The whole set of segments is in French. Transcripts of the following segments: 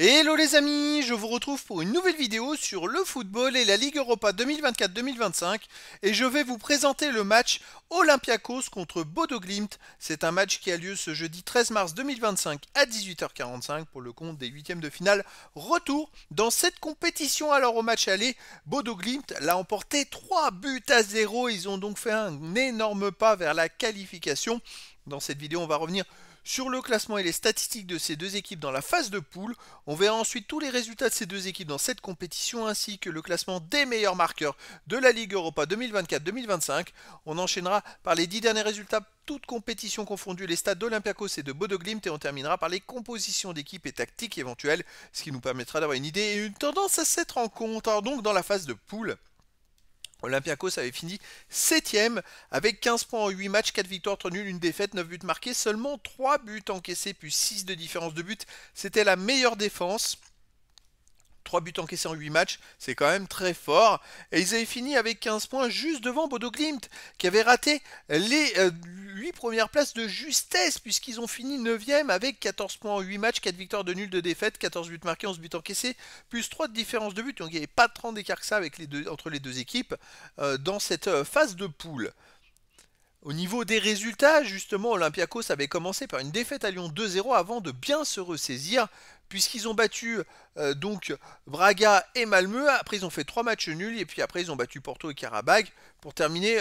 Hello les amis, je vous retrouve pour une nouvelle vidéo sur le football et la Ligue Europa 2024-2025 et je vais vous présenter le match Olympiakos contre Bodo Glimt. C'est un match qui a lieu ce jeudi 13 mars 2025 à 18h45 pour le compte des huitièmes de finale retour dans cette compétition. Alors au match aller, Bodo Glimt l'a emporté 3-0. Ils ont donc fait un énorme pas vers la qualification. Dans cette vidéo, on va revenir sur le classement et les statistiques de ces deux équipes dans la phase de poule. On verra ensuite tous les résultats de ces deux équipes dans cette compétition ainsi que le classement des meilleurs marqueurs de la Ligue Europa 2024-2025. On enchaînera par les 10 derniers résultats, toutes compétitions confondues, les stades d'Olympiakos et de Bodo Glimt, et on terminera par les compositions d'équipes et tactiques éventuelles, ce qui nous permettra d'avoir une idée et une tendance à cette rencontre. Alors donc dans la phase de poule, Olympiakos avait fini 7ème avec 15 points en 8 matchs, 4 victoires, 3 nuls, 1 défaite, 9 buts marqués, seulement 3 buts encaissés plus 6 de différence de but. C'était la meilleure défense. 3 buts encaissés en 8 matchs, c'est quand même très fort. Et ils avaient fini avec 15 points juste devant Bodo Glimt, qui avait raté les 8 premières places de justesse, puisqu'ils ont fini 9ème avec 14 points en 8 matchs, 4 victoires, 2 nuls, 2 défaites, 14 buts marqués, 11 buts encaissés, plus 3 de différence de but. Donc il n'y avait pas tant d'écart que ça avec entre les deux équipes dans cette phase de poule. Au niveau des résultats, justement, Olympiakos avait commencé par une défaite à Lyon 2-0 avant de bien se ressaisir, puisqu'ils ont battu donc Braga et Malmö. Après, ils ont fait 3 matchs nuls, et puis après, ils ont battu Porto et Karabag pour terminer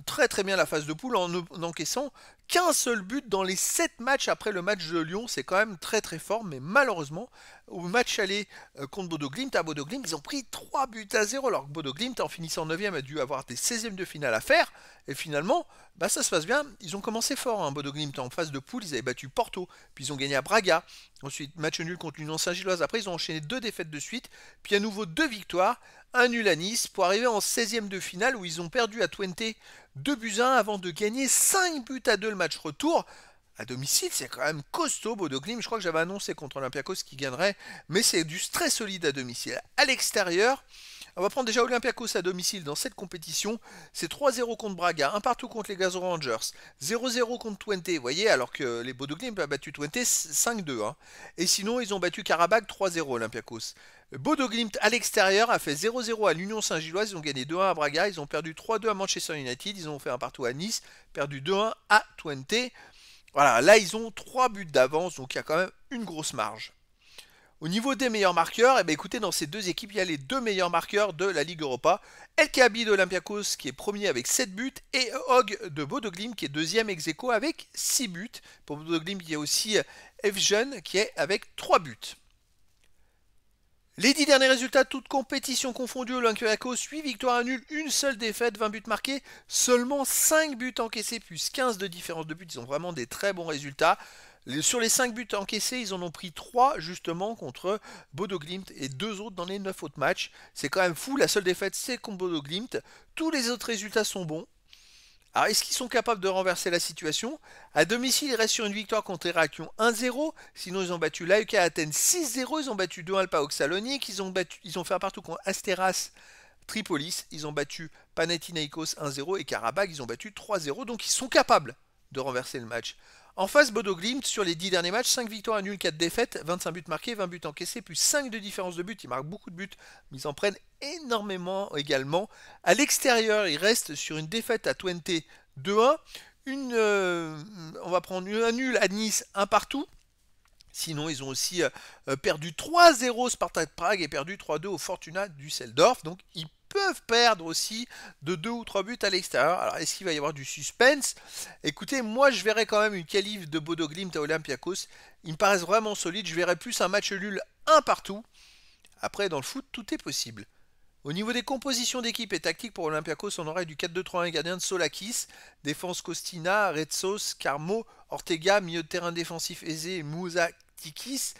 très très bien la phase de poule en encaissant qu'un seul but dans les 7 matchs après le match de Lyon. C'est quand même très très fort, mais malheureusement, au match aller contre Bodo Glimt, à Bodo Glimt, ils ont pris 3-0, alors que Bodo Glimt, en finissant 9ème, a dû avoir des 16e de finale à faire. Et finalement, bah ça se passe bien. Ils ont commencé fort, hein, Bodo Glimt, en phase de poule. Ils avaient battu Porto, puis ils ont gagné à Braga. Ensuite, match nul contre l'Union Saint-Gilloise. Après, ils ont enchaîné 2 défaites de suite, puis à nouveau 2 victoires, un nul à Nice, pour arriver en 16e de finale où ils ont perdu à Twente 2-1 avant de gagner 5-2 le match retour. À domicile, c'est quand même costaud, Bodo Glimt. Je crois que j'avais annoncé contre Olympiakos qui gagnerait, mais c'est du très solide à domicile. À l'extérieur, on va prendre déjà Olympiakos à domicile dans cette compétition. C'est 3-0 contre Braga, 1 partout contre les Gazon Rangers, 0-0 contre Twente, vous voyez, alors que les Bodo Glimt ont battu Twente 5-2. Hein. Et sinon, ils ont battu Karabag 3-0 Olympiakos. Bodo Glimt à l'extérieur a fait 0-0 à l'Union Saint-Gilloise, ils ont gagné 2-1 à Braga, ils ont perdu 3-2 à Manchester United, ils ont fait un partout à Nice, perdu 2-1 à Twente. Voilà, là ils ont 3 buts d'avance, donc il y a quand même une grosse marge. Au niveau des meilleurs marqueurs, eh bien, écoutez, dans ces deux équipes, il y a les deux meilleurs marqueurs de la Ligue Europa. El Kaabi de Olympiakos qui est premier avec 7 buts et Hog de Bodo Glimt qui est deuxième ex aequo avec 6 buts. Pour Bodo Glimt, il y a aussi Evgen qui est avec 3 buts. Les 10 derniers résultats, toutes compétitions confondues, Olympiakos 8 victoires à nul, une seule défaite, 20 buts marqués, seulement 5 buts encaissés plus 15 de différence de buts. Ils ont vraiment des très bons résultats. Sur les 5 buts encaissés, ils en ont pris 3 justement contre Bodo Glimt et 2 autres dans les 9 autres matchs. C'est quand même fou, la seule défaite c'est contre Bodo Glimt. Tous les autres résultats sont bons. Alors, est-ce qu'ils sont capables de renverser la situation? À domicile, ils restent sur une victoire contre Héraklion 1-0. Sinon, ils ont battu l'AEK Athènes 6-0. Ils ont battu 2-1 le PAOK Salonique. Ils ont fait un partout contre Asteras Tripolis. Ils ont battu Panathinaikos 1-0. Et Karabag, ils ont battu 3-0. Donc, ils sont capables de renverser le match. En face, Bodo Glimt, sur les 10 derniers matchs, 5 victoires à nul, 4 défaites, 25 buts marqués, 20 buts encaissés, plus 5 de différence de but. Ils marquent beaucoup de buts, mais ils en prennent énormément également. À l'extérieur, ils restent sur une défaite à Twente 2-1. On va prendre un nul à Nice, un partout. Sinon, ils ont aussi perdu 3-0 Spartak Prague et perdu 3-2 au Fortuna Düsseldorf. Donc, ils peuvent perdre aussi de 2 ou 3 buts à l'extérieur. Alors, est-ce qu'il va y avoir du suspense? Écoutez, moi, je verrais quand même une qualif de Bodo Glimt à Olympiakos. Ils me paraissent vraiment solides. Je verrais plus un match nul, un partout. Après, dans le foot, tout est possible. Au niveau des compositions d'équipe et tactiques pour Olympiakos, on aurait du 4-2-3-1 gardien de Solakis, défense Costina, Retsos, Carmo, Ortega, milieu de terrain défensif aisé, Moussa Tikis,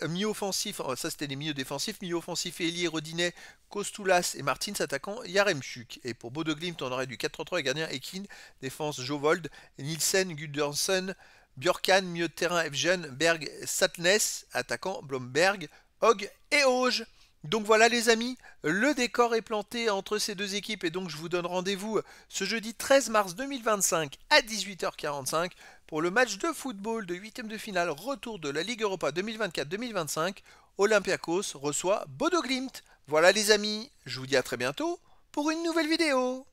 milieu offensif, ça c'était les milieux défensifs, milieu offensif Elie Rodinet, Kostulas et Martins, attaquant Yaremchuk. Et pour Bodo Glimt, on aurait du 4-3-3 et gardien Ekin, défense Jovold, Nielsen, Gudjonsen, Björkan, milieu de terrain Evgen, Berg, Satnes, attaquant Blomberg, Hogg et Auge. Donc voilà les amis, le décor est planté entre ces deux équipes et donc je vous donne rendez-vous ce jeudi 13 mars 2025 à 18h45 pour le match de football de 8e de finale retour de la Ligue Europa 2024-2025. Olympiakos reçoit Bodo Glimt. Voilà les amis, je vous dis à très bientôt pour une nouvelle vidéo.